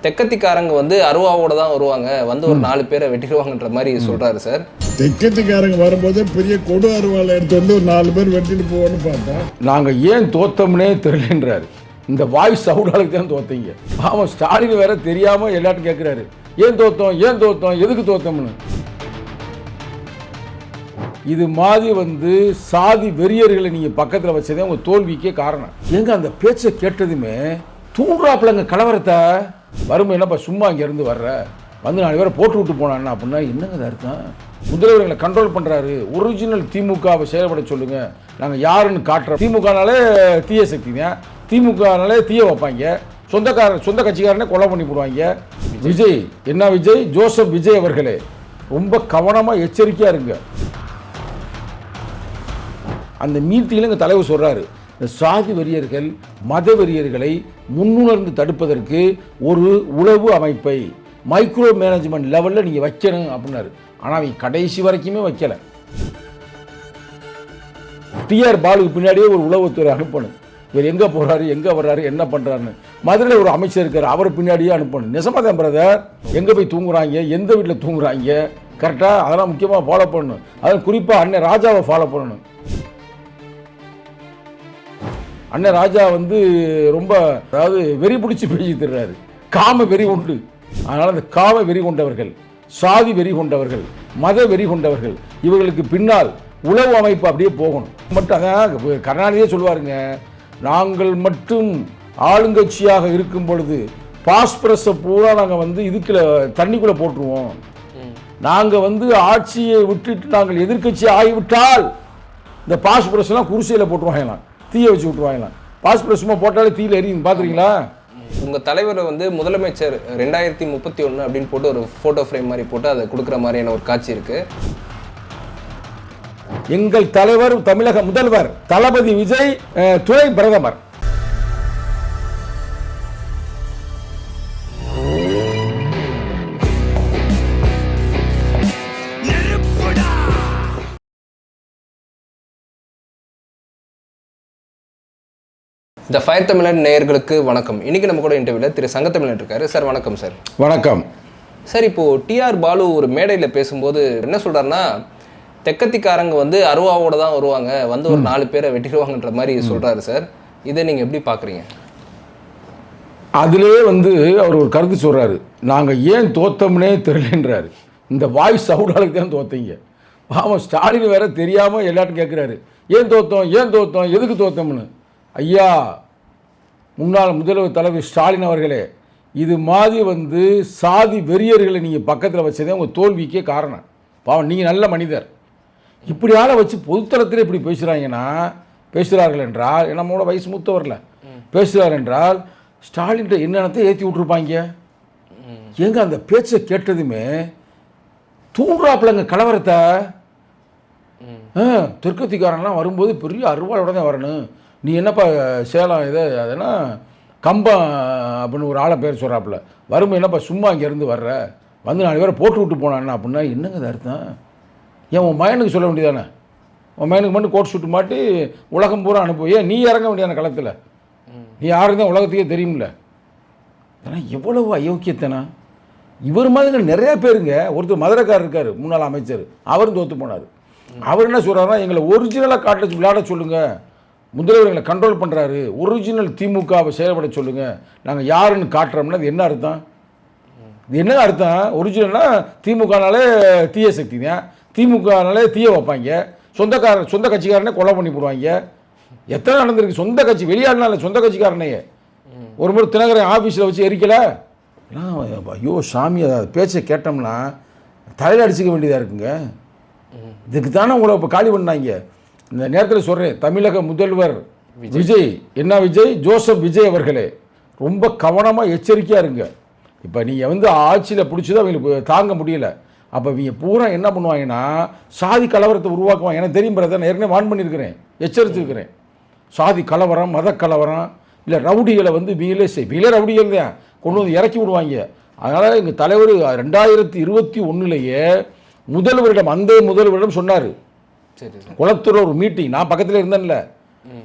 தெக்கத்திக்காரங்க வந்து அருவாவோட தான் வருவாங்க, வந்து ஒரு 4 பேரை வெட்டிடுவாங்கன்ற மாதிரி சொல்றாரு சார். தெக்கத்திக்காரங்க வரும்போது பெரிய கொடு அருவாலை எடுத்து வந்து ஒரு 4 பேர் வெட்டிட்டு போவோன்னு பார்த்தா நாங்கள் ஏன் தோத்தோம்னே தெரியலன்றாரு. இந்த வாய்ஸ் சவுடாலுக்கு தான் தோத்தீங்க. ஆமாம், ஸ்டாலின் வேற தெரியாமல் எல்லாரும் கேட்குறாரு, ஏன் தோத்தோம் ஏன் தோத்தோம் எதுக்கு தோத்தோம்னு. இது மாதிரி சாதி வெறியர்களை நீங்கள் பக்கத்தில் வச்சதே உங்கள் தோல்விக்கே காரணம். எங்க அந்த பேச்சை கேட்டதுமே தூங்குறாப்புலங்க கலவரத்தை வறுமை என்னப்பா சும்மா இங்கேருந்து வர்ற வந்து 4 பேரை போட்டு விட்டு போனான்னா அப்படின்னா என்னங்க அர்த்தம்? முதல்வர்களை கண்ட்ரோல் பண்ணுறாரு. ஒரிஜினல் திமுகவை செயல்பட சொல்லுங்க, நாங்கள் யாருன்னு காட்டுறோம். திமுகனாலே தீய சக்தி தான், திமுகனாலே தீய வைப்பாங்க, சொந்த கட்சிக்காரனே கொலை பண்ணி போடுவாங்க. விஜய் என்ன விஜய், ஜோசப் விஜய் அவர்களே ரொம்ப கவனமாக எச்சரிக்கையாக இருங்க. அந்த மீட்டிங்கில் எங்கள் தலைவர் சொல்கிறாரு, இந்த சாதி வெறியர்கள் மத வெறியர்களை முன்னுணர்ந்து தடுப்பதற்கு ஒரு உளவு அமைப்பை மைக்ரோ மேனேஜ்மெண்ட் லெவலில் நீங்கள் வைக்கணும் அப்படின்னாரு. ஆனால் அவங்க கடைசி வரைக்குமே வைக்கலை. டிஆர் பாலுக்கு பின்னாடியே ஒரு உளவுத்துறை அனுப்பணும். இவர் எங்கே போகிறாரு எங்கே வர்றாரு என்ன பண்ணுறாருன்னு. மதுரையில் ஒரு அமைச்சர் இருக்கார், அவரை பின்னாடியே அனுப்பணும். நிஜமாதான் பிரதர், எங்கே போய் தூங்குறாங்க, எந்த வீட்டில் தூங்குறாங்க, கரெக்டாக அதெல்லாம் முக்கியமாக ஃபாலோ பண்ணணும். அதில் குறிப்பாக அண்ணன் ராஜாவை ஃபாலோ பண்ணணும். அண்ணன் ராஜா ரொம்ப அதாவது வெறி பிடிச்சி பேசி தர்றாரு. காம வெறி உண்டு. அதனால் அந்த காம வெறி கொண்டவர்கள், சாதி வெறி கொண்டவர்கள், மத வெறி கொண்டவர்கள், இவர்களுக்கு பின்னால் உளவு அமைப்பு அப்படியே போகணும். மட்டும் அதான் கருணாநிதியே சொல்லுவாருங்க, நாங்கள் மட்டும் ஆளுங்கட்சியாக இருக்கும் பொழுது பாஸ்பரஸை பூரா நாங்கள் இதுக்குள்ள தண்ணிக்குள்ளே போட்டுருவோம். நாங்கள் ஆட்சியை விட்டுட்டு நாங்கள் எதிர்கட்சி ஆகிவிட்டால் இந்த பாஸ்பரஸ்லாம் குருசையில் போட்டுருவாங்களாம், தீயை வச்சு விட்டுருவாங்களாம். பாஸ்பரஸ் சும்மா போட்டாலே தீயில் எரியும். பார்த்துருக்கீங்களா? உங்கள் தலைவர் முதலமைச்சர் 2031 அப்படின்னு போட்டு ஒரு ஃபோட்டோ ஃப்ரேம் மாதிரி போட்டு அதை கொடுக்குற மாதிரியான ஒரு காட்சி இருக்கு. எங்கள் தலைவர் தமிழக முதல்வர் தளபதி விஜய் துணை பிரதமர். இந்த ஃபயர் தமிழன் நேயர்களுக்கு வணக்கம். இன்னைக்கு நம்ம கூட இன்டர்வியூவில் திரு சங்கத்தமிழன் இருக்காரு. சார் வணக்கம் சார். வணக்கம் சார். இப்போது டிஆர் பாலு ஒரு மேடையில் பேசும்போது என்ன சொல்கிறாருன்னா, தெக்கத்திக்காரங்க அருவாவோட தான் வருவாங்க, வந்து ஒரு 4 பேரை வெட்டிடுவாங்கன்ற மாதிரி சொல்கிறாரு சார். இதை நீங்கள் எப்படி பார்க்குறீங்க? அதிலே அவர் ஒரு கருத்து சொல்கிறாரு, நாங்கள் ஏன் தோத்தோம்னே தெரியலன்றாரு. இந்த வாய்ஸ் சவுடாலுக்கு தான் தோத்தீங்க. ஆமாம், ஸ்டாலின் வேற தெரியாமல் எல்லாரும் கேட்குறாரு, ஏன் தோத்தோம் எதுக்கு தோத்தோம்னு. ஐயா, முன்னாள் முதல்வர் தலைவர் ஸ்டாலின் அவர்களே, இது மாதிரி சாதி வெறியர்களை நீங்கள் பக்கத்தில் வச்சதே உங்கள் தோல்விக்கே காரணம். பாவம், நீங்கள் நல்ல மனிதர். இப்படி ஆளை வச்சு பொதுத்தளத்தில் இப்படி பேசுகிறார்கள் என்றால், நம்மளோட வயசு மூத்தவரில் பேசுகிறார் என்றால் ஸ்டாலின்கிட்ட என்னென்னத்தை ஏற்றி விட்ருப்பாங்க. எங்க அந்த பேச்சை கேட்டதுமே தூங்குறாப்புலங்க கலவரத்தை. தெற்கத்திக்காரன்லாம் வரும்போது பெரிய அருவாளோட தான் வரணும். நீ என்னப்பா சேலம் இதை அதனா கம்பம் அப்படின்னு ஒரு ஆளை பேர் சொல்கிறாப்புல, வறுமை என்னப்பா சும்மா இங்கேருந்து வர்ற வந்து 4 பேரை போட்டு விட்டு போனான்னா அப்படின்னா என்னங்க அர்த்தம்? ஏன் உன் மயனுக்கு சொல்ல வேண்டியதானே? உன் மயனுக்கு மட்டும் கோட் சுட்டு மாட்டி உலகம் பூரா அனுப்புவோம். ஏன் நீ இறங்க வேண்டியதான களத்தில்? நீ யாருக்கும் தான் உலகத்துக்கே தெரியும்ல. ஆனால் எவ்வளவு அயோக்கியத்தனா! இவர் மாதிரி நிறையா பேருங்க. ஒருத்தர் மதுரைக்காரர் இருக்கார், முன்னாள் அமைச்சர், அவரும் தோற்று போனார். அவர் என்ன சொல்கிறாருன்னா, எங்களை ஒரிஜினலாக காட்ட விளையாட சொல்லுங்கள், முதல்வர் எங்களை கண்ட்ரோல் பண்ணுறாரு, ஒரிஜினல் திமுகவை செயல்பட சொல்லுங்கள், நாங்கள் யாருன்னு காட்டுறோம்னா அது என்ன அர்த்தம்? இது என்ன அர்த்தம்? ஒரிஜினல்னா திமுகனாலே தீய சக்தி தான், திமுகனாலே தீய வைப்பாங்க, சொந்த கட்சிக்காரனே கொலை பண்ணி போடுவாங்க. எத்தனை நடந்திருக்கு? சொந்த கட்சி வெளியாடுனால சொந்த கட்சிக்காரனையே ஒரு முறை தினகரன் ஆஃபீஸில் வச்சு எரிக்கலை. ஐயோ சாமி, அதை பேச்சை கேட்டோம்னா தலையில் அடிச்சுக்க வேண்டியதாக இருக்குங்க. இதுக்கு தானே உங்களை இப்போ காலி பண்ணாங்க. இந்த நேரத்தில் சொல்கிறேன், தமிழக முதல்வர் விஜய் என்ன விஜய், ஜோசப் விஜய் அவர்களே ரொம்ப கவனமாக எச்சரிக்கையாக இருங்க. இப்போ நீங்கள் ஆட்சியில் பிடிச்சது அவங்களுக்கு தாங்க முடியல. அப்போ இவங்க பூரா என்ன பண்ணுவாங்கன்னா சாதி கலவரத்தை உருவாக்குவாங்க. எனக்கு தெரியும் பிரதர், நான் ஏற்கனவே வார்ன் பண்ணியிருக்கிறேன், எச்சரிச்சிருக்கிறேன். சாதி கலவரம், மத கலவரம், இல்லை ரவுடிகளை வீலே ரவுடிகள் தான் கொண்டு இறக்கி விடுவாங்க. அதனால் எங்கள் தலைவர் 2021 முதல்வரிடம் அந்த முதல்வரிடம் சொன்னார். குளத்தூர் ஒரு மீட்டிங், நான் பக்கத்தில் இருந்தேன்ல,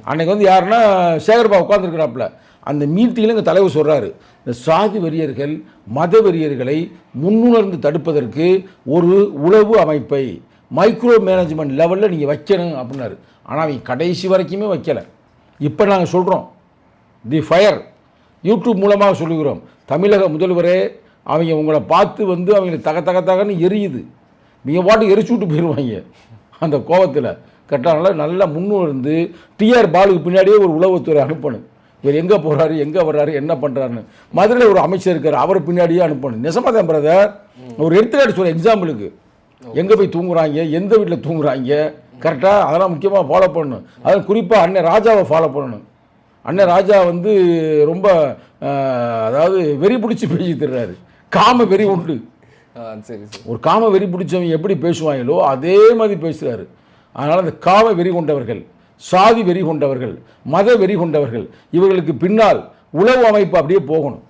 அன்னைக்கு யாருன்னா சேகர்பா உட்காந்துருக்கிறாப்புல. அந்த மீட்டிங்கில் எங்கள் தலைவர் சொல்கிறாரு, இந்த சாதி வெறியர்கள் மத வெறியர்களை முன்னுணர்ந்து தடுப்பதற்கு ஒரு உளவு அமைப்பை மைக்ரோ மேனேஜ்மெண்ட் லெவலில் நீங்கள் வைக்கணும் அப்படின்னாரு. ஆனால் அவங்க கடைசி வரைக்குமே வைக்கலை. இப்போ நாங்கள் சொல்கிறோம், தி ஃபயர் யூடியூப் மூலமாக சொல்லுகிறோம், தமிழக முதல்வரே அவங்க உங்களை பார்த்து வந்து அவங்களுக்கு தகன்னு எரியுது, நீங்கள் பாட்டு எரிச்சு விட்டு போயிடுவாங்க அந்த கோபத்தில். கரெக்டாக நல்லா முன்னுணர்ந்து டிஆர் பாலுக்கு பின்னாடியே ஒரு உளவுத்துறை அனுப்பணும். இவர் எங்கே போகிறாரு, எங்கே வர்றாரு, என்ன பண்ணுறாருன்னு. மதுரையில் ஒரு அமைச்சர் இருக்கார், அவரை பின்னாடியே அனுப்பணும். நிஜமாக தான் பிரதர், ஒரு எடுத்துக்காட்டு சொல்ல எக்ஸாம்பிளுக்கு, எங்கே போய் தூங்குறாங்க, எந்த வீட்டில் தூங்குறாங்க, கரெக்டாக அதெல்லாம் முக்கியமாக ஃபாலோ பண்ணணும். அது குறிப்பாக அண்ணன் ராஜாவை ஃபாலோ பண்ணணும். அண்ணன் ராஜா வந்து ரொம்ப அதாவது வெறி பிடிச்சி பேசி தர்றாரு, காம வெறி உண்டு. சரி, ஒரு காம வெறி பிடிச்சவங்க எப்படி பேசுவாங்களோ அதே மாதிரி பேசுகிறாரு. அதனால் அந்த காம வெறி கொண்டவர்கள், சாதி வெறி கொண்டவர்கள், மத வெறி கொண்டவர்கள், இவர்களுக்கு பின்னால் உளவு அமைப்பு அப்படியே போகணும்.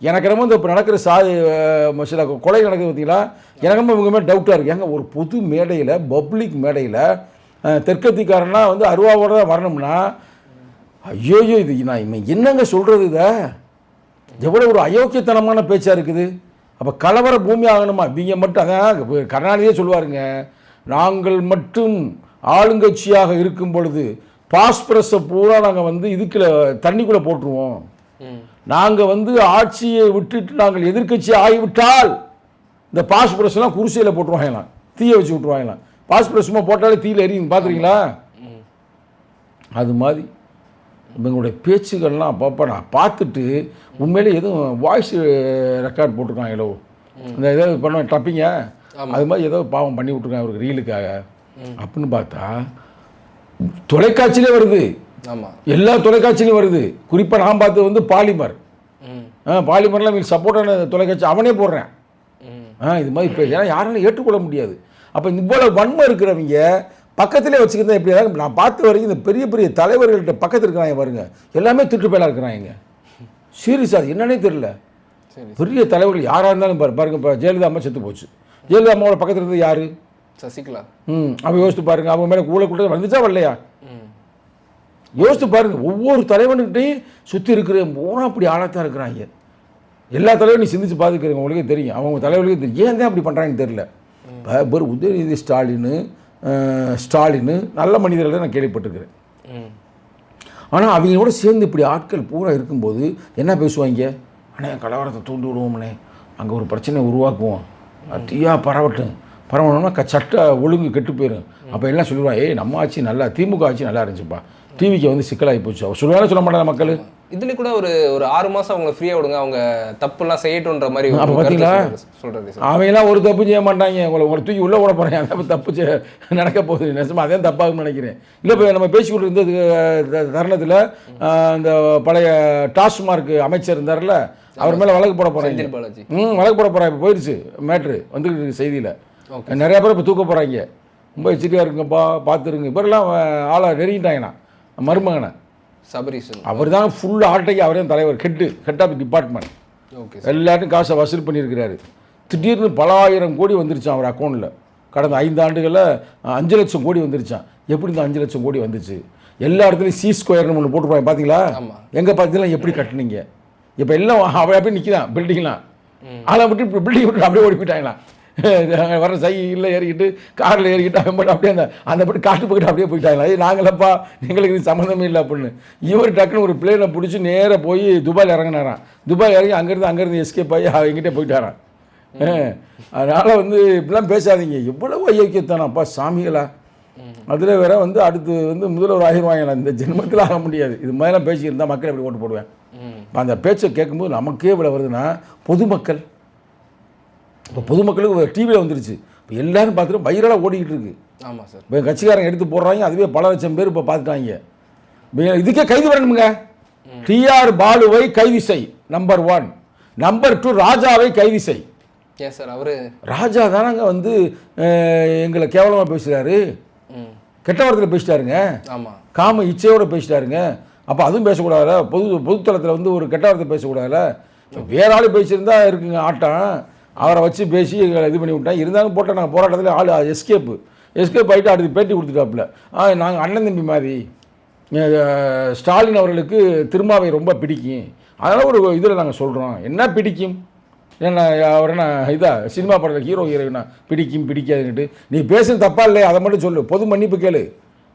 எனக்கு ரொம்ப இந்த இப்போ நடக்கிற சில கொலை நடக்குது பார்த்தீங்களா, எனக்கு ரொம்ப இவங்க மேலே டவுட்டாக இருக்குது. ஏங்க ஒரு பொது மேடையில், பப்ளிக் மேடையில் தெற்கத்திக்காரனா வந்து அருவாவோட தான் வரணும்னா, ஐயோ இது நான் என்னங்க சொல்கிறது, இதை எவ்வளோ ஒரு அயோக்கியத்தனமான பேச்சாக இருக்குது. அப்போ கலவர பூமி ஆகணுமா? இவங்க மட்டும் அதான் கருணாநிதியே சொல்லுவாருங்க, நாங்கள் மட்டும் ஆளுங்கட்சியாக இருக்கும் பொழுது பாஸ்பரஸை பூரா நாங்கள் வந்து இதுக்குள்ள தண்ணிக்குள்ளே போட்டுருவோம், நாங்கள் வந்து ஆட்சியை விட்டுட்டு நாங்கள் எதிர்கட்சி ஆகிவிட்டால் இந்த பாஸ்பரஸ்லாம் குருசையில் போட்டுருவாங்களாம், தீயை வச்சு விட்டுருவாங்களாம். பாஸ்பரஸ் சும்மா போட்டாலே தீயில் எரியும், பார்த்துருக்கீங்களா? அது மாதிரி இவங்களுடைய பேச்சுகள்லாம் அப்பப்போ நான் பார்த்துட்டு உண்மையிலே எதுவும் வாய்ஸ் ரெக்கார்ட் போட்டிருக்காங்களோ, இந்த ஏதாவது பண்ண டப்பிங்க அது மாதிரி ஏதோ பாவம் பண்ணி விட்ருக்காங்க அவருக்கு ரீலுக்காக அப்படின்னு பார்த்தா தொலைக்காட்சியிலே வருது. ஆமாம், எல்லா தொலைக்காட்சியிலையும் வருது. குறிப்பாக நான் பார்த்தது வந்து பாலிமர். பாலிமர்லாம் இவங்க சப்போர்ட்டான தொலைக்காட்சி அவனே போடுறேன். இது மாதிரி இப்போ ஏன்னா யாராலும் ஏற்றுக்கொள்ள முடியாது. அப்போ இவ்வளோ வன்மை இருக்கிறவங்க பக்கத்திலே வச்சுக்கிறதா எப்படி? நான் பார்த்த வரைக்கும் இந்த பெரிய பெரிய தலைவர்கள்ட்ட பக்கத்தில் இருக்கிறாங்க பாருங்க, எல்லாமே திட்டு பேலாக இருக்கிறாங்க. சீரியஸாக அது என்னன்னே தெரியல. பெரிய தலைவர்கள் யாராக இருந்தாலும் பாருங்க, இப்போ ஜெயலலிதா அம்மா செத்து போச்சு, ஜெயலலிதா அம்மாவோட பக்கத்தில் இருந்தது யார்? சசிகலா. அவன் யோசித்து பாருங்க, அவங்க மேலே கூட வந்துச்சா வரலையா? யோசித்து பாருங்க, ஒவ்வொரு தலைவனுக்கிட்டையும் சுற்றி இருக்கிற போனால் அப்படி ஆழத்தான் இருக்கிறாங்க. எல்லா தலைவரும் சிந்திச்சு பார்த்துக்கிறீங்க, உங்களுக்கே தெரியும், அவங்க தலைவர்களுக்கே தெரியும் ஏன் தான் அப்படி பண்ணுறாங்கன்னு தெரியல. இப்போ உதயநிதி ஸ்டாலின் நல்ல மனிதர்களை நான் கேள்விப்பட்டிருக்கிறேன். ஆனால் அவங்களோட சேர்ந்து இப்படி ஆட்கள் பூரா இருக்கும்போது என்ன பேசுவாங்க? அண்ணே கலவரத்தை தூண்டி விடுவோம்ண்ணே, அங்கே ஒரு பிரச்சனையை உருவாக்குவோம், தீயா பரவணும்னா சட்ட ஒழுங்கு கெட்டு போயிடும். அப்போ எல்லாம் சொல்லுவாங்க, ஏய் நம்ம ஆட்சி நல்லா, திமுக ஆட்சி நல்லா இருந்துச்சுப்பா, டிவிக்கு வந்து சிக்கலாகி போச்சு. அவர் சொல்லுவாங்க, சொல்ல மாட்டாங்க மக்கள். இதுல கூட ஒரு 6 மாசம் அவங்க ஃப்ரீயா விடுங்க, அவங்க தப்புலாம் செய்யட்டும்ன்ற மாதிரி பார்த்தீங்களா சொல்றது. அவங்களாம் ஒரு தப்பு செய்ய மாட்டாங்க, உங்களை தூக்கி உள்ளே ஓட போகிறாங்க, அந்த தப்பு நடக்க போகுது. நிஜமாக அதே தப்பாகும்னு நினைக்கிறேன். இல்லை இப்போ நம்ம பேசிக்கிட்டு இருந்த தருணத்தில் அந்த பழைய டாஸ்மார்க் அமைச்சர் இருந்தார்ல, அவர் மேலே வழக்கு போட போகிறாங்க. பாலாஜி வழக்கு போட போகிறாங்க. இப்போ போயிடுச்சு மேட்ரு, வந்துட்டு இருக்கு செய்தியில். நிறையா பேர் இப்போ தூக்க போகிறாங்க. ரொம்ப எச்சரிக்கையாக இருக்குங்கப்பா, பார்த்துருங்க. இப்போலாம் ஆளை நெருங்கிட்டாங்கண்ணா மருமகனை சபரீசன். அவர் தான் ஃபுல் ஆட்டைக்கு அவரே தலைவர், ஹெட் ஆஃப் டிபார்ட்மெண்ட். எல்லாத்தையும் காசை வசூல் பண்ணியிருக்கிறாரு. திடீர்னு பல ஆயிரம் கோடி வந்துருச்சான் அவர் அக்கௌண்ட்டில். கடந்த 5 ஆண்டுகளில் 5 லட்சம் கோடி வந்துருச்சான். எப்படி இந்த 5 லட்சம் கோடி வந்துச்சு? எல்லா இடத்துலையும் C2 ஒன்று போட்டுருப்பாங்க பார்த்தீங்களா? எங்கே பார்த்தீங்கன்னா எப்படி கட்டுனீங்க? இப்போ எல்லாம் அவள் அப்படியே நிற்கிறான் பில்டிங்லாம். ஆனால் விட்டு இப்போ பில்டிங் விட்டு அப்படியே ஓடி போயிட்டாங்களாம். வர சைக்கிளில் ஏறிக்கிட்டு காரில் ஏறிக்கிட்டு அவன் மட்டும் அப்படியே அந்த பட்டு காட்டு போய்கிட்டு அப்படியே போயிட்டாங்களா? நாங்களப்பா எங்களுக்கு இது சம்மந்தமே இல்லை அப்படின்னு. இவர் டக்குன்னு ஒரு பிளேனை பிடிச்சி நேராக போய் துபாயில் இறங்கினாரான். துபாய் இறங்கி அங்கேருந்து எஸ்கேப் ஆகி எங்கிட்டே போயிட்டாரான். அதனால் வந்து இப்படிலாம் பேசாதீங்க, எவ்வளவு ஐயோக்கியத்தானப்பா சாமிகளா. அதில் வேற வந்து அடுத்து வந்து முதல்வர் ஆகிடுவாங்களா, இந்த ஜென்மத்தில் ஆக முடியாது. இது மாதிரிலாம் பேசியிருந்தால் மக்கள் எப்படி ஓட்டு போடுவேன்? அந்த பேச்சை கேட்கும்போது நமக்கே இவ்வளோ வருதுன்னா, பொதுமக்கள் இப்போ பொதுமக்களுக்கு டிவியில் வந்துருச்சு. இப்போ எல்லாரும் பார்த்துட்டு வைரலாக ஓடிக்கிட்டு இருக்கு. ஆமாம் சார். இப்போ கட்சிக்காரங்க எடுத்து போடுறாங்க, அதுவே பல லட்சம் பேர் இப்போ பார்த்துட்டாங்க. இதுக்கே கைது வரணுமுங்க. டிஆர் பாலுவை கைது செய், நம்பர் 1. நம்பர் 2 ராஜாவை கைது செய். ஏன் சார் அவர் ராஜா தானங்க வந்து எங்களை கேவலமாக பேசுகிறாரு, கெட்ட வார்த்தையில் பேசிட்டாருங்க. ஆமாம், காம இச்சையோடு பேசிட்டாருங்க. அப்போ அதுவும் பேசக்கூடாதுல, பொதுத்தளத்தில் வந்து ஒரு கெட்ட வார்த்தை பேசக்கூடாதுல. வேற ஆள் பேசியிருந்தா இருக்குங்க ஆட்டம். அவரை வச்சு பேசி இது பண்ணி விட்டேன். இருந்தாலும் போட்டால் நாங்கள் போராட்டத்தில் ஆள் எஸ்கேப் ஆகிட்டு அடுத்து பேட்டி கொடுத்துட்டாப்புல. நாங்கள் அண்ணன் தம்பி மாதிரி ஸ்டாலின் அவர்களுக்கு திருமாவை ரொம்ப பிடிக்கும். அதனால் ஒரு இதில் நாங்கள் சொல்கிறோம், என்ன பிடிக்கும், என்ன அவர் என்ன இதா சினிமா படத்தில் ஹீரோ ஹீரோயினா பிடிக்கும் பிடிக்காதுன்னுட்டு நீ பேசுறது தப்பா இல்லையா அதை மட்டும் சொல்லு, பொது மன்னிப்பு கேளு.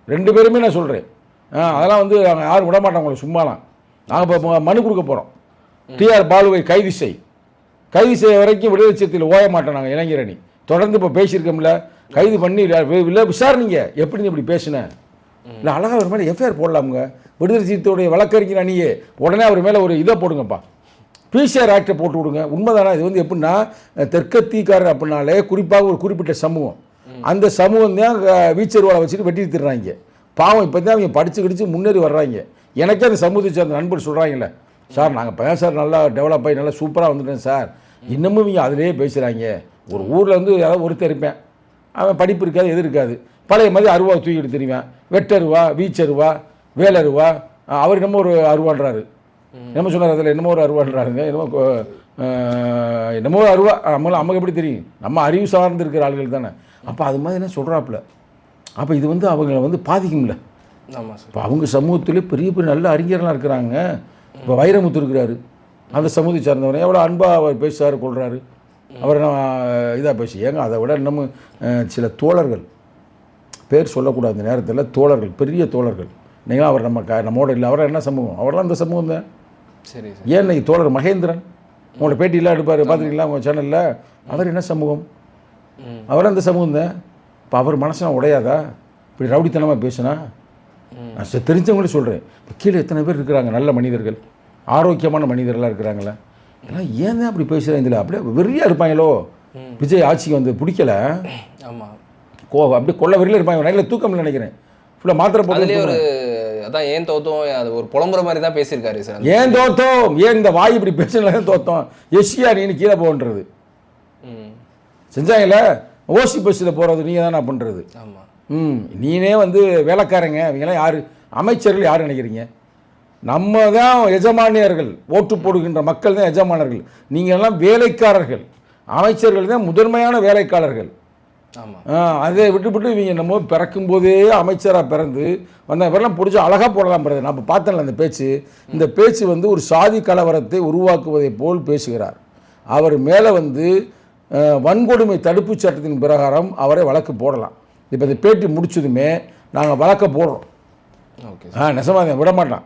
2 பேருமே நான் சொல்கிறேன். அதெல்லாம் வந்து நாங்கள் யாரும் விட மாட்டோம் உங்களை சும்மாலாம். நாங்கள் இப்போ மனு கொடுக்க போகிறோம். டிஆர் பாலுவை கைது செய்ய வரைக்கும் விடுதலை சிறுத்தையில் ஓய மாட்டோம் நாங்கள் இளைஞரணி. தொடர்ந்து இப்போ பேசியிருக்கோம்ல, கைது பண்ணி இல்லை விசாரணைங்க எப்படி நீ இப்படி பேசுனேன் இல்லை அழகாக அவர் மேலே எஃப்ஐஆர் போடலாமுங்க. விடுதலை சிறுத்தையுடைய வழக்கறிஞர் அணியே உடனே அவர் மேலே ஒரு இதை போடுங்கப்பா, பிசிஆர் ஆக்டை போட்டு விடுங்க. உண்மைதானா? இது வந்து எப்படின்னா தெற்கத்திக்காரர் அப்படின்னாலே குறிப்பாக ஒரு குறிப்பிட்ட சமூகம், அந்த சமூகம் தான் வீச்சருவாளை வச்சுட்டு வெட்டி திடுறாங்க. பாவம் இப்போ தான் அவங்க படித்து கிடிச்சு முன்னேறி வர்றாங்க. எனக்கே அந்த சமூகத்தை சேர்ந்த நண்பர் சொல்கிறாங்கல்ல, சார் நாங்கள் இப்போ சார் நல்லா டெவலப் ஆகி நல்லா சூப்பராக வந்துட்டேன் சார், இன்னமும் இவங்க அதிலே பேசுகிறாங்க. ஒரு ஊரில் வந்து யாராவது ஒருத்தர் இருப்பேன், அவன் படிப்பு இருக்காது எது இருக்காது, பழைய மாதிரி அருவா தூக்கிட்டு தெரியுவேன், வெட்டருவா வீச்சருவா வேலருவா, அவர் என்னமோ ஒரு அருவான்றாரு, என்னமோ சொன்னார் அதில் என்னமோ ஒரு அருவான்றாருங்க, என்னமோ ஒரு அருவா. நமக்கு எப்படி தெரியும், நம்ம அறிவு சார்ந்து இருக்கிற ஆளுகள் தானே. அப்போ அது மாதிரி என்ன சொல்கிறாப்புல. அப்போ இது வந்து அவங்களை வந்து பாதிக்கும்ல. இப்போ அவங்க சமூகத்திலே பெரிய பெரிய நல்ல அறிஞர்களாக இருக்கிறாங்க. இப்போ வைரமுத்து இருக்கிறாரு, அந்த சமூகத்தை சார்ந்தவர் எவ்வளோ அன்பாக அவர் பேசுகிறாரு கொள்கிறாரு. அவர் நான் இதாக பேசி ஏங்க அதை விட நம்ம சில தோழர்கள், பேர் சொல்லக்கூடாது இந்த நேரத்தில், தோழர்கள் பெரிய தோழர்கள், நீங்களாம் அவர் நம்மோட இல்லை, அவரை என்ன சமூகம், அவரெல்லாம் அந்த சமூகம் தான். சரி, ஏன் இன்னைக்கு தோழர் மகேந்திரன் உங்களோட பேட்டியெல்லாம் எடுப்பார் பார்த்துருக்கீங்களா உங்கள் சேனலில், அவர் என்ன சமூகம், அவர் அந்த சமூகம் தான். இப்போ அவர் மனசுனா உடையாதா இப்படி ரவுடித்தனமாக பேசுனா? நான் தெரிஞ்சவங்களே சொல்கிறேன். இப்போ கீழே எத்தனை பேர் இருக்கிறாங்க நல்ல மனிதர்கள், ஆரோக்கியமான மனிதர்களாக இருக்கிறாங்களே, எல்லாம் ஏன் தான் அப்படி பேசுகிறேன், இதில் அப்படியே வெறியாக இருப்பாங்களோ. விஜய் ஆட்சிக்கு வந்து பிடிக்கல, ஆமாம் அப்படியே கொள்ள வெறியில் இருப்பாங்க. நைட்டில் தூக்கம்னு நினைக்கிறேன், ஃபுல்லாக மாத்திரை போட்டு ஒரு அதான் ஏன் தோத்தோம், அது ஒரு புலம்புற மாதிரி தான் பேசியிருக்காரு சார். ஏன் தோத்தோம், ஏன் இந்த வாய் இப்படி பேசுனா தோத்தோம், எஸ்சியா நீனு கீழே போன்றது செஞ்சாங்கல்ல, ஓசி பஸ்ஸில் போகிறது நீங்கள் தானே பண்ணுறது. ஆமாம். நீனே வந்து வேலைக்காரங்க, இவங்கெல்லாம் யார், அமைச்சர்கள் யார் நினைக்கிறீங்க? நம்ம தான் எஜமானியர்கள், ஓட்டு போடுகின்ற மக்கள் தான் எஜமானர்கள், நீங்கள் எல்லாம் வேலைக்காரர்கள், அமைச்சர்கள் தான் முதன்மையான வேலைக்காரர்கள். அதை விட்டுவிட்டு இவங்க நம்ம பிறக்கும் போதே அமைச்சராக பிறந்து வந்த இவரெல்லாம் பிடிச்சி அழகாக போடலாம் பிறகு. நான் இப்போ பார்த்தேன்ல அந்த பேச்சு, இந்த பேச்சு வந்து ஒரு சாதி கலவரத்தை உருவாக்குவதை போல் பேசுகிறார். அவர் மேலே வந்து வன்கொடுமை தடுப்பு சட்டத்தின் பிரகாரம் அவரை வழக்கு போடலாம். இப்போ இந்த பேட்டி முடிச்சதுமே நாங்கள் வழக்க போடுறோம். நெசமாக விட மாட்டான்.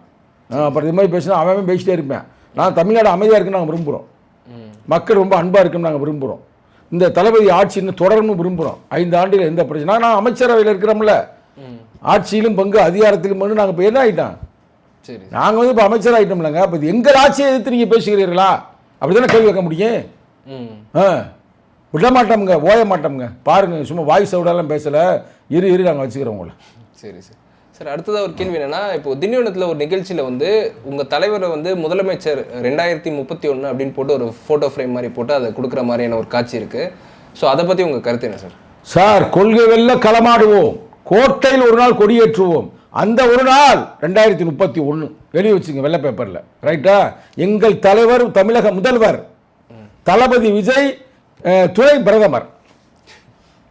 அப்புறம் இது மாதிரி பேசினா அவன் பேசிட்டே இருப்பேன். நான் தமிழ்நாடு அமைதியாக இருக்குன்னு நாங்கள் விரும்புகிறோம், மக்கள் ரொம்ப அன்பாக இருக்குன்னு நாங்கள் விரும்புகிறோம், இந்த தளபதி ஆட்சி இன்னும் தொடரணும் விரும்புகிறோம். 5 ஆண்டுகள் எந்த பிரச்சனை, நான் அமைச்சரவையில் இருக்கிறோம்ல, ஆட்சியிலும் பங்கு அதிகாரத்திலும் பங்கு, நாங்கள் இப்போ என்ன ஆகிட்டோம், சரி நாங்கள் வந்து இப்போ அமைச்சர் ஆகிட்டோம்லங்க. அப்போ எங்கள் ஆட்சியை எதிர்த்து நீங்கள் பேசுகிறீர்களா, அப்படி தானே கேள்வி வைக்க முடியும். விட மாட்டோம்ங்க, ஓய மாட்டோம்ங்க. பாருங்கள், சும்மா வாய் சவுடாலாம் பேசலை, இரு நாங்கள் வச்சுக்கிறோம் உங்களை. சரி சார். சார் அடுத்ததாக ஒரு கேள்வி என்னென்னா, இப்போ திண்டிவனத்தில் ஒரு நிகழ்ச்சியில் வந்து உங்கள் தலைவரை வந்து முதலமைச்சர் 2031 அப்படின்னு போட்டு ஒரு ஃபோட்டோ ஃப்ரேம் மாதிரி போட்டு அதை கொடுக்குற மாதிரியான ஒரு காட்சி இருக்குது. ஸோ அதை பற்றி உங்கள் கருத்து என்ன சார்? சார், கொள்கை வெல்ல களமாடுவோம், கோட்டையில் ஒரு நாள் கொடியேற்றுவோம், அந்த ஒரு நாள் 2031 வெளியே வச்சுங்க வெள்ளை பேப்பரில், ரைட்டா? எங்கள் தலைவர் தமிழக முதல்வர் தளபதி விஜய், துணை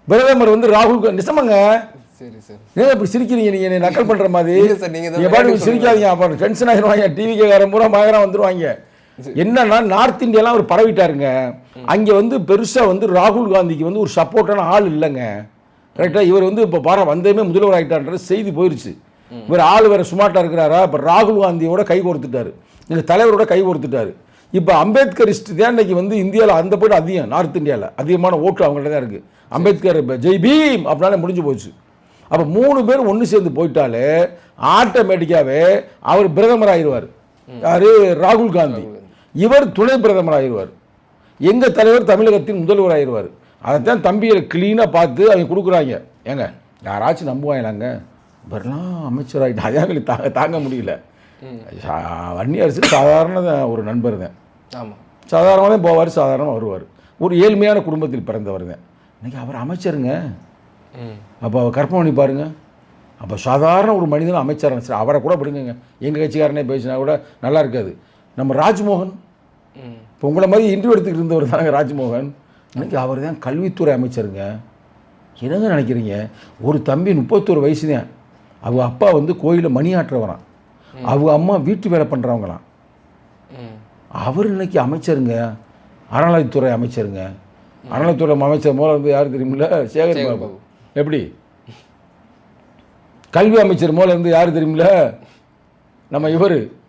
பிரதமர் வந்து ராகுல். நிசமாங்க. சரி சார். ஏன் இப்படி சிரிக்கிறீங்க, நீங்கள் என்ன நக்கல் பண்ணுற மாதிரி? நீங்கள் சிரிக்காதீங்க, அப்புறம் டென்ஷன் ஆகிடுவாங்க, டிவி கேட்காரன் பூரா மகரம் வந்துடுவாங்க. என்னன்னா நார்த் இந்தியாலாம் அவர் பரவிட்டாருங்க. அங்கே வந்து பெருசாக வந்து ராகுல் காந்திக்கு வந்து ஒரு சப்போர்ட்டான ஆள் இல்லைங்க, ரைட்டாக? இவர் வந்து இப்போ வந்ததுமே முதல்வர் ஆகிட்டார்ன்ற செய்தி போயிடுச்சு. இவர் ஆள் வேறு சுமார்ட்டாக இருக்கிறாரா? இப்போ ராகுல் காந்தியோட கை கோர்த்துட்டாரு, எங்கள் தலைவரோட கை கோர்த்துட்டாரு. இப்போ அம்பேத்கரிஸ்ட் தான் இன்னைக்கு வந்து இந்தியாவில் அந்த போய்ட்டு அதிகம், நார்த் இந்தியாவில் அதிகமான ஓட்டு அவங்கள்ட்ட தான் இருக்குது. அம்பேத்கர் இப்போ ஜெய் பீம் அப்படின்னாலே முடிஞ்சு போச்சு. அப்போ 3 பேர் ஒன்று சேர்ந்து போயிட்டாலே ஆட்டோமேட்டிக்காகவே அவர் பிரதமர் ஆகிடுவார். யார்? ராகுல் காந்தி. இவர் துணை பிரதமர் ஆகிடுவார். எங்கள் தலைவர் தமிழகத்தின் முதல்வர் ஆகிடுவார். அதைத்தான் தம்பியை க்ளீனாக பார்த்து அவங்க கொடுக்குறாங்க. ஏங்க யாராச்சும் நம்புவாங்களாங்க, இவரெல்லாம் அமைச்சர் ஆகிட்டு அதே தாங்க முடியல. வன்னியரசு சாதாரண ஒரு நண்பர் தான், ஆமாம், சாதாரணமாக தான் போவார், சாதாரணமாக வருவார், ஒரு ஏழ்மையான குடும்பத்தில் பிறந்தவர் தான். இன்றைக்கி அவர் அமைச்சருங்க. அப்போ அவர் கற்பனை பண்ணி பாருங்க. அப்போ சாதாரண ஒரு மனிதன் அமைச்சர் சார், அவரை கூட விடுங்க, எங்கள் கட்சிக்காரனே பேசினா கூட நல்லா இருக்காது. நம்ம ராஜ்மோகன், இப்போ உங்களை மாதிரி இன்டர்வியூ எடுத்துக்கிட்டு இருந்தவர் தாங்க ராஜ்மோகன், இன்றைக்கி அவர் தான் கல்வித்துறை அமைச்சருங்க. என்னங்க நினைக்கிறீங்க? ஒரு தம்பி 31 வயசு தான், அவங்க அப்பா வந்து கோயிலில் மணி ஆட்டுறவரான், அவங்க அம்மா வீட்டு வேலை பண்ணுறவங்களாம். அவர் இன்னைக்கு அமைச்சருங்க, அறநிலைத்துறை அமைச்சருங்க. அறநிலைத்துறை அமைச்சர் மூலம் வந்து யார் தெரியுமில்ல? சேகர் பாபு. எப்படி? கல்வி அமைச்சர் மூலம் இருந்து யார் தெரியுமில்ல? நம்ம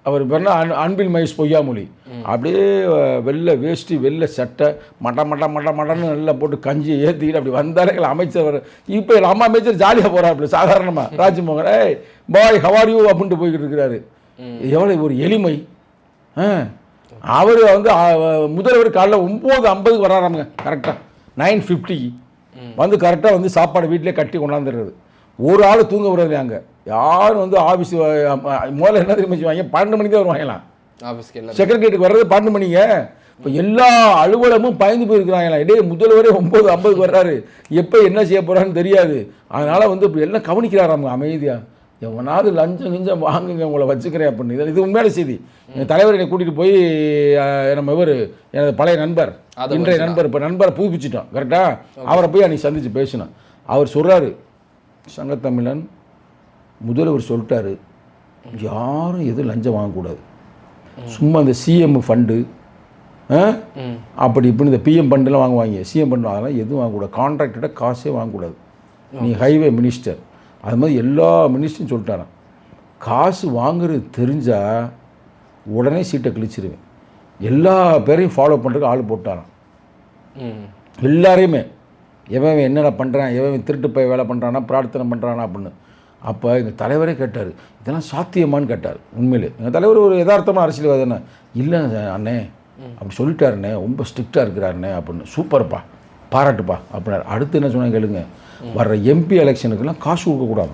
அவர் பேர்னா அன்பில் மகேஷ் பொய்யாமொழி. அப்படியே வெள்ளை வேஷ்டி வெள்ளை சட்டை மட்டன்னு நல்லா போட்டு கஞ்சி ஏற்றிக்கிட்டு அப்படி வந்தாலே எங்களை அமைச்சர். இப்போ நம்ம அமைச்சர் ஜாலியாக போகிறாப்புல சாதாரணமாக. ராஜ்மோகன் ஏய் பாய் ஹவார் யூ அப்படின்ட்டு போய்கிட்டு இருக்கிறாரு. எவ்வளோ ஒரு எளிமை. அவர் வந்து முதல்வர் காலைல 9:50 வராராமுங்க, கரெக்டாக 9:50 வந்து கரெக்டாக வந்து சாப்பாடு வீட்டிலே கட்டி கொண்டாந்துடுறது. ஒரு ஆள் தூங்க விடுறது அங்கே. யாரும் வந்து ஆஃபீஸ் முதல்ல என்ன தெரியுமா செய்வாங்க, 12 மணிக்கு தான் வருவாங்களாம் ஆஃபீஸ்க்கு. செக்ரட்டரியேட்டுக்கு வர்றது 12 மணிங்க. இப்போ எல்லா அலுவலகமும் பயந்து போயிருக்கிறாங்களா, இடையே முதல்வரே 9:50 வர்றாரு, எப்போ என்ன செய்ய போகிறான்னு தெரியாது. அதனால் வந்து இப்போ எல்லாம் கவனிக்கிறாராங்க அமைதியாக. எவனாவது லஞ்சம் வாங்குங்க உங்களை வச்சுக்கிறேன் அப்படின்னு. இது உண்மையான செய்தி. எங்கள் தலைவர் என்னை கூட்டிகிட்டு போய் நம்ம எனது பழைய நண்பர், இன்றைய நண்பர், இப்போ நண்பரை புதுப்பிச்சிட்டோம் கரெக்டாக, அவரை போய் அன்றைக்கி சந்தித்து பேசினோம். அவர் சொல்கிறாரு, சங்கத்தமிழன் முதல்வர் சொல்லிட்டாரு, யாரும் எதுவும் லஞ்சம் வாங்கக்கூடாது, சும்மா இந்த சிஎம் ஃபண்டு அப்படி இப்படி இந்த பிஎம் ஃபண்டுலாம் வாங்குவாங்க, சிஎம் ஃபண்டு அதெல்லாம் எதுவும் வாங்கக்கூடாது, கான்ட்ராக்டட காசே வாங்கக்கூடாது, நீ ஹைவே மினிஸ்டர். அது மாதிரி எல்லா மினிஸ்டரும் சொல்லிட்டாரான். காசு வாங்குறது தெரிஞ்சால் உடனே சீட்டை கிழிச்சிருவேன். எல்லா பேரையும் ஃபாலோ பண்ணுறதுக்கு ஆள் போட்டாரான். எல்லாரையுமே எவன் என்னென்ன பண்ணுறான், எவன் திருட்டு போய் வேலை பண்ணுறானா, பிரார்த்தனை பண்ணுறானா அப்படின்னு. அப்போ எங்கள் தலைவரே கேட்டார், இதெல்லாம் சாத்தியமானு கேட்டார். உண்மையிலே எங்கள் தலைவர் ஒரு யதார்த்தமான அரசியல்வாதி தானே. இல்லை அண்ணே அப்படி சொல்லிட்டாருண்ணே, ரொம்ப ஸ்ட்ரிக்டாக இருக்கிறாருண்ணே அப்படின்னு. சூப்பர்ப்பா, பாராட்டுப்பா அப்படின்னாரு. அடுத்து என்ன சொன்னாங்க கேளுங்க, வர்ற எம்பி எலெக்ஷனுக்கெல்லாம் காசு கொடுக்கக்கூடாது,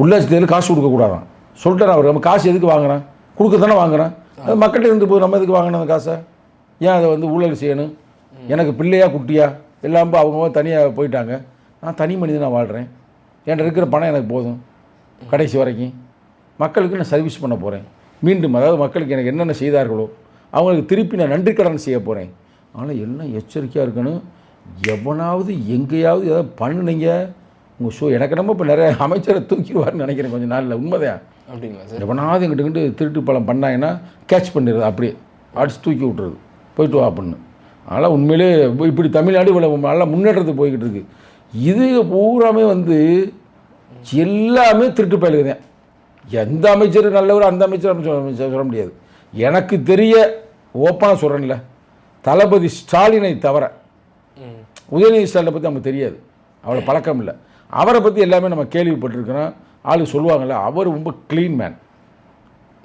உள்ளாட்சி தேர்தல் காசு கொடுக்கக்கூடாதான் சொல்லிட்டார் அவர். நம்ம காசு எதுக்கு வாங்குறேன், கொடுக்க தானே வாங்குறேன், அது மக்கள்கிட்ட இருந்து போய் நம்ம எதுக்கு வாங்கின அந்த காசை, ஏன் அதை வந்து ஊழல் செய்யணும், எனக்கு பிள்ளையா குட்டியா எல்லாம் அவங்க தனியாக போயிட்டாங்க, நான் தனி மனிதனாக வாழ்கிறேன், என்கிட்ட இருக்கிற பணம் எனக்கு போதும், கடைசி வரைக்கும் மக்களுக்கு நான் சர்வீஸ் பண்ண போகிறேன், மீண்டும் அதாவது மக்களுக்கு எனக்கு என்னென்ன செய்தார்களோ அவங்களுக்கு திருப்பி நான் நன்றி கடன் செய்ய போகிறேன். ஆனால் எல்லாம் எச்சரிக்கையாக இருக்கணும். எவனாவது எங்கேயாவது ஏதாவது பண்ணுனீங்க உங்கள் எனக்கு நம்ம இப்போ நிறைய அமைச்சரை தூக்கிடுவார்னு நினைக்கிறேன் கொஞ்சம் நாளில். உண்மைதான் அப்படிங்களா சார்? எவனாவது எங்கிட்ட திருட்டு பழம் பண்ணாங்கன்னா கேட்ச் பண்ணிடுறது, அப்படியே அடிச்சு தூக்கி விட்டுறது, போயிட்டு வா அப்படின்னு. அதனால் உண்மையிலே இப்படி தமிழ்நாடு இவ்வளோ நல்லா முன்னேற்றத்துக்கு போய்கிட்டு இருக்குது. இது பூராமே வந்து எல்லாமே திருட்டு பயலுக்கு தான். எந்த அமைச்சர் நல்லவர் அந்த அமைச்சர் சொல்ல முடியாது. எனக்கு தெரிய ஓப்பனாக சொல்கிறேன்ல, தளபதி ஸ்டாலினை தவிர உதயநிதி ஸ்டாலினை பற்றி நமக்கு தெரியாது, அவ்வளோ பழக்கம் இல்லை. அவரை பற்றி எல்லாமே நம்ம கேள்விப்பட்டிருக்கிறோம். ஆளு சொல்லுவாங்கள்ல, அவர் ரொம்ப க்ளீன் மேன்,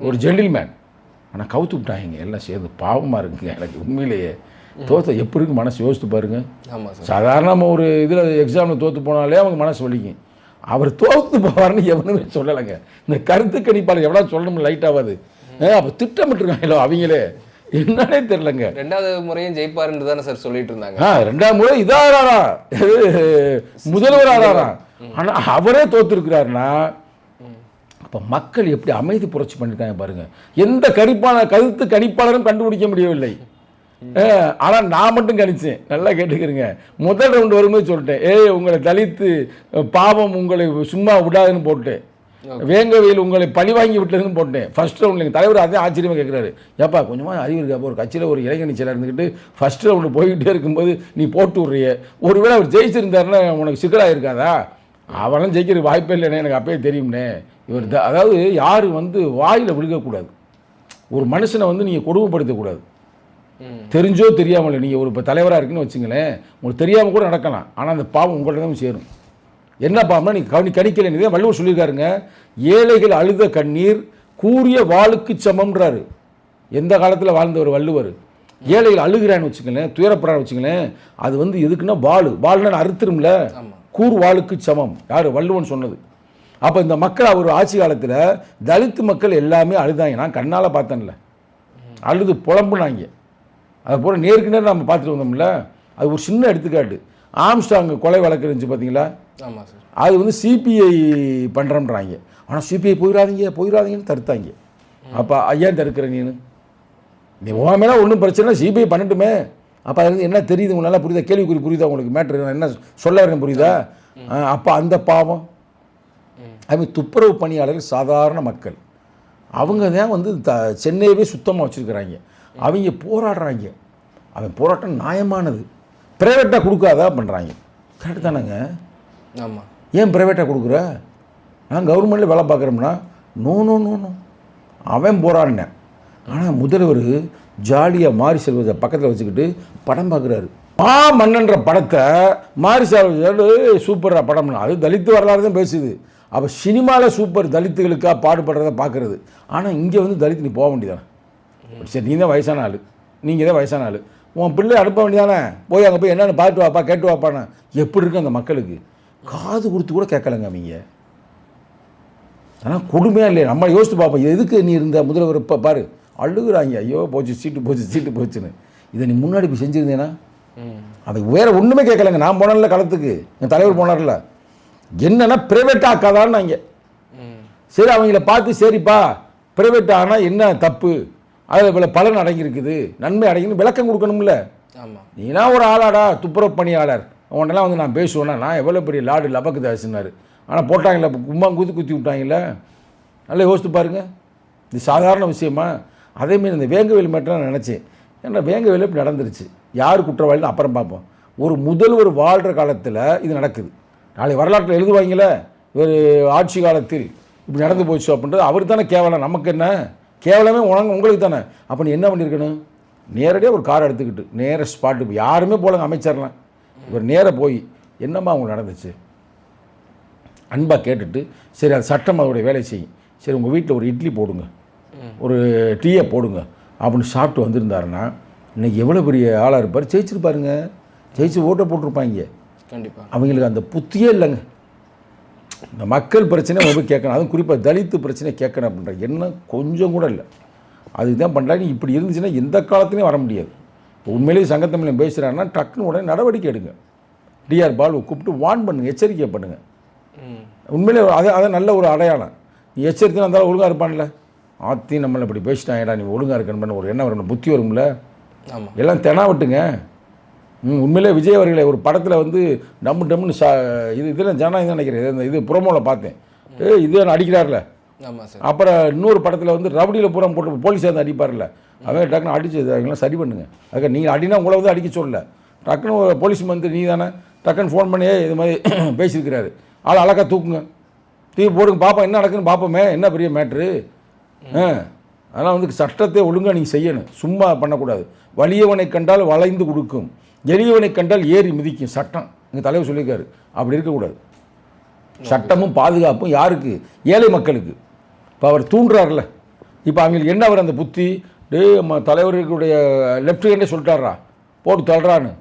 ஒரு ஜென்டில் மேன். ஆனால் கவுத்து விட்டாங்க எல்லாம் சேர்ந்து. பாவமாக இருக்குங்க எனக்கு உண்மையிலேயே. தோற்ற எப்படி இருக்கு மனசு யோசித்து பாருங்க. சாதாரண நம்ம ஒரு இதில் எக்ஸாமில் தோற்று போனாலே அவங்க மனசு வலிக்கும். அவர் தோற்று போவார்னு எவனுமே சொல்லலைங்க. இந்த கருத்து கணிப்பாளர் எவ்வளோ சொல்லணும் லைட்டாகாது. அப்போ திட்டமிட்டுருக்காங்களோ அவங்களே, என்னன்னே தெரிலங்க. 2வது முறையும் ஜெயிப்பாருன்னு தானே சார் சொல்லிட்டு இருந்தாங்க. 2வது முறை இதாரா முதல்வர் ஆறாரா. ஆனால் அவரே தோற்றுருக்கிறாருன்னா அப்போ மக்கள் எப்படி அமைதி புரட்சி பண்ணிட்டாங்க பாருங்க. எந்த கருத்து கணிப்பாளரும் கண்டுபிடிக்க முடியவில்லை. ஆனால் நான் மட்டும் கணிச்சேன். நல்லா கேட்டுக்கிறேங்க. முதல் ரவுண்டு வரும்போது சொல்லிட்டேன், உங்களை தலித்து பாவம் உங்களை சும்மா விடாதுன்னு போட்டேன், வேங்கவையில் உங்களை பழி வாங்கி விட்டதுன்னு போட்டேன். ஃபர்ஸ்ட் ரவுண்டில் எங்கள் தலைவர் அதே ஆச்சரியமாக கேட்குறாரு, ஏப்பா கொஞ்சமாக அறிவு இருக்கா, ஒரு கட்சியில் ஒரு இளைஞர் நிச்சயம் இருந்துக்கிட்டு ஃபர்ஸ்ட் ரவுண்டு போய்கிட்டே இருக்கும்போது நீ போட்டு விட்றிய, ஒருவேளை அவர் ஜெயிச்சிருந்தாருன்னா உனக்கு சிக்கலாக இருக்காதா? அவரெல்லாம் ஜெயிக்கிற வாய்ப்பே இல்லைண்ணே, எனக்கு அப்பயே தெரியும்னே. இவர் அதாவது யார் வந்து வாயில் விழுகக்கூடாது, ஒரு மனுஷனை வந்து நீங்கள் கொடுமைப்படுத்தக்கூடாது. தெரிஞ்சோ தெரியாமல் நீங்கள் ஒரு இப்போ தலைவராக இருக்குன்னு வச்சுங்களேன், உங்களுக்கு தெரியாமல் கூட நடக்கலாம், ஆனால் அந்த பாவம் உங்கள்கிட்ட தான் சேரும். என்ன பாவம்னா நீங்கள் கணிக்கலைன்னு வள்ளுவர் சொல்லியிருக்காருங்க. ஏழைகள் அழுத கண்ணீர் கூறிய வாளுக்கு சமம்ன்றாரு. எந்த காலத்தில் வாழ்ந்தவர் வள்ளுவர். ஏழைகள் அழுகிறான்னு வச்சுங்களேன், துயரப்படுறான்னு வச்சுங்களேன், அது வந்து எதுக்குன்னா வாள்னா அறுத்துரும்ல, கூர் வாளுக்கு சமம். யார்? வள்ளுவன் சொன்னது. அப்போ இந்த மக்கள் அவர் ஆட்சி காலத்தில் தலித்து மக்கள் எல்லாமே அழுதாங்க. நான் கண்ணால் பார்த்தேன்ல, அழுது புலம்புனாங்க. அது போல் நேருக்கு நேரம் நம்ம பார்த்துட்டு வந்தோம்ல. அது ஒரு சின்ன எடுத்துக்காட்டு. ஆம்ஸ்டாங் கொலை வழக்கு இருந்துச்சு பார்த்தீங்களா? ஆமாம் சார். அது வந்து சிபிஐ பண்ணுறோம்ன்றாங்க. ஆனால் சிபிஐ போயிடாதீங்கன்னு தடுத்தாங்க. அப்போ ஏன் தடுக்கிற நீ ஓமேனா ஒன்றும் பிரச்சனை, சிபிஐ பண்ணட்டுமே. அப்போ அது வந்து என்ன தெரியுது உங்களுக்கு, நல்லா புரியுதா? கேள்விக்குறி புரியுதா உங்களுக்கு? மேட்ரு என்ன சொல்ல வரேன் புரியுதா? அப்போ அந்த பாவம் அதுமாதிரி துப்புரவு பணியாளர்கள் சாதாரண மக்கள், அவங்க தான் வந்து சென்னையவே சுத்தமாக வச்சுருக்கிறாங்க. அவங்க போராடுறாங்க. அவன் போராட்டம் நியாயமானது. ப்ரைவேட்டாக கொடுக்காதா பண்ணுறாங்க. கரெக்டு தானேங்க? ஆமாம். ஏன் ப்ரைவேட்டாக கொடுக்குற? நான் கவர்மெண்ட்டில் வேலை பார்க்குறோம்னா நோ நோ நோ நோ. அவன் போராடினேன். ஆனால் முதல்வர் ஜாலியாக மாரி செல்வத்தை பக்கத்தில் வச்சுக்கிட்டு படம் பார்க்குறாரு. மன்னன்ற படத்தை மாரி செல்வது சூப்பராக படம்னா அது தலித்து வரலாறு தான் பேசுது. அப்போ சினிமாவில் சூப்பர் தலித்துகளுக்காக பாடுபடுறத பார்க்குறது. ஆனால் இங்கே வந்து தலித்து நீ போக வேண்டியதானே? சரி, நீ தான் வயசான ஆள், நீங்கள் தான் வயசான ஆள், உன் பிள்ளை அனுப்ப வேண்டியதானே? போய் அங்கே போய் என்னென்னு பார்த்து வாப்பா, கேட்டு வாப்பான்னு. எப்படி இருக்கு அந்த மக்களுக்கு? காது கொடுத்து கூட கேட்கலங்க அவங்க. ஆனால் கொடுமையாக இல்லையா? நம்ம யோசித்து பார்ப்போம், எதுக்கு நீ இருந்த முதல்வர் இப்போ பாரு அழுகுறாங்க. ஐயோ போச்சு, சீட்டு போச்சு, சீட்டு போச்சுன்னு. இதை நீ முன்னாடி இப்போ செஞ்சுருந்தேன்னா அது வேறு ஒன்றுமே கேட்கலங்க. நான் போனேன்ல களத்துக்கு, என் தலைவர் போனார்ல, என்னென்னா ப்ரைவேட் ஆக்காதான்னு நாங்க. சரி, அவங்கள பார்த்து சரிப்பா ப்ரைவேட் ஆனால் என்ன தப்பு, அதில் இவ்வளோ பலன் அடங்கியிருக்குது, நன்மை அடங்கின்னு விளக்கம் கொடுக்கணும்ல. நீனா ஒரு ஆளாடா துப்புரவு பணியாளர், அவனெல்லாம் வந்து நான் பேசுவேன்னா நான் எவ்வளோ பெரிய லாடு லபக்கு தாசினார். ஆனால் போட்டாங்களே கும்மா குத்தி விட்டாங்கல்ல. நல்லா யோசித்து பாருங்கள், இது சாதாரண விஷயமா? அதேமாரி இந்த வேங்கவேல் மட்டும் நான் நினச்சேன். ஏன்னா வேங்கவேல் இப்படி நடந்துருச்சு, யார் குற்றவாளின்னு அப்புறம் பார்ப்போம். ஒரு முதல்வர் வாழ்கிற காலத்தில் இது நடக்குது. நாளைக்கு வரலாற்றில் எழுதுவாங்களே ஒரு ஆட்சி காலத்தில் இப்படி நடந்து போச்சு அப்படின்றது அவர் தானே கேவலம். நமக்கு என்ன கேவலமே உங்களுக்கு தானே. அப்போ நீ என்ன பண்ணியிருக்கணும்? நேரடியாக ஒரு காரை எடுத்துக்கிட்டு நேர ஸ்பாட்டுக்கு, யாருமே போலங்க அமைச்சர்லாம், இவர் நேராக போய் என்னம்மா அவங்க நடந்துச்சு அன்பாக கேட்டுட்டு, சரி அது சட்டம் அதோடைய வேலை செய்யும், சரி உங்கள் வீட்டில் ஒரு இட்லி போடுங்க, ஒரு டீயை போடுங்க அப்படின்னு சாப்பிட்டு வந்திருந்தாருன்னா இன்றைக்கி எவ்வளோ பெரிய ஆளாக இருப்பார். ஜெயிச்சிருப்பாருங்க, ஜெயிச்சு ஓட்டை போட்டிருப்பாங்க. கண்டிப்பாக அவங்களுக்கு அந்த புத்தியே இல்லைங்க. இந்த மக்கள் பிரச்சனை ரொம்ப கேட்கணும், அதுவும் குறிப்பாக தலித்து பிரச்சனை கேட்கணும் அப்படின்ற எண்ணம் கொஞ்சம் கூட இல்லை. அதுக்கு தான் பண்ணுறாங்க. இப்படி இருந்துச்சுன்னா எந்த காலத்துலேயும் வர முடியாது. இப்போ உண்மையிலேயே சங்கத்தமிழன் பேசுகிறாங்கன்னா டக்குன்னு உடனே நடவடிக்கை எடுங்க. டிஆர் பாலுவை கூப்பிட்டு வார்ன் பண்ணுங்கள், எச்சரிக்கை பண்ணுங்கள். உண்மையிலே அதை நல்ல ஒரு அடையாளம். நீ எச்சரிக்கை இருந்தாலும் ஒழுங்காக இருப்பான்ல. ஆத்தி நம்மளை இப்படி பேசிட்டாங்கடா, நீ ஒழுங்காக இருக்கணும்னு ஒரு எண்ணம் வரணும், புத்தி வரும்ல. எல்லாம் தெனாவட்டுங்க. உண்மையிலே விஜய் அவர்களை ஒரு படத்தில் வந்து டம்முன்னு இதில் ஜனநாயகம் நினைக்கிறேன், இது புறமோவில் பார்த்தேன். இது அடிக்கிறார்ல. அப்புறம் இன்னொரு படத்தில் வந்து ரவுடியில் புறம் போட்டு போலீஸாக வந்து அடிப்பார்ல, அவன் டக்குன்னு அடிச்சு அவங்களாம் சரி பண்ணுங்க. அதுக்கு நீங்கள் அடினா உங்களை வந்து அடிக்க சொல்லல, டக்குன்னு போலீஸ் வந்து நீ தானே டக்குன்னு ஃபோன் பண்ணி இது மாதிரி பேசியிருக்கிறாரு, ஆள் அழகாக தூக்குங்க, தூக்கி போடுங்க, பார்ப்போம் என்ன நடக்குதுன்னு பார்ப்போமே, என்ன பெரிய மேட்ரு. அதனால் வந்து சட்டத்தை ஒழுங்காக நீங்கள் செய்யணும், சும்மா பண்ணக்கூடாது. வலியவனை கண்டால் வளைந்து கொடுக்கும், எளியவனை கண்டால் ஏறி மிதிக்கும் சட்டம் எங்கள் தலைவர் சொல்லியிருக்காரு. அப்படி இருக்கக்கூடாது. சட்டமும் பாதுகாப்பும் யாருக்கு? ஏழை மக்களுக்கு. இப்போ அவர் தூண்டுறாருல, இப்போ அவங்களுக்கு என்ன அவர் அந்த புத்தி, தலைவர்களுடைய லெஃப்ட் ஹேண்டே சொல்லிட்டாரா போட்டு தள்ளுறான்னு.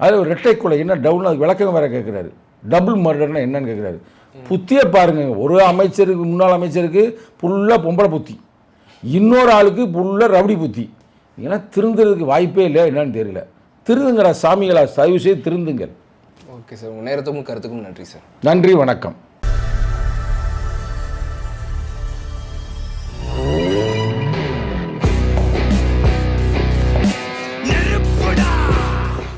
அதில் ஒரு ரெட்டை கொலை என்ன டவுன், அது விளக்கம் வேறு கேட்குறாரு. டபுள் மர்டர்னா என்னன்னு கேட்குறாரு. புத்தியை பாருங்கள். ஒரு அமைச்சருக்கு, முன்னாள் அமைச்சருக்கு ஃபுல்லாக பொம்பளை புத்தி, இன்னொரு ஆளுக்கு ஃபுல்லாக ரவுடி புத்தி. ஏன்னா திருந்துறதுக்கு வாய்ப்பே இல்லை. என்னன்னு தெரியல. திருந்துங்கடா சாமிகளா, தயவு செய்து திருந்துங்கள். ஓகே சார், உங்கள் நேரத்துக்கும் கருத்துக்கும் நன்றி சார். நன்றி, வணக்கம்.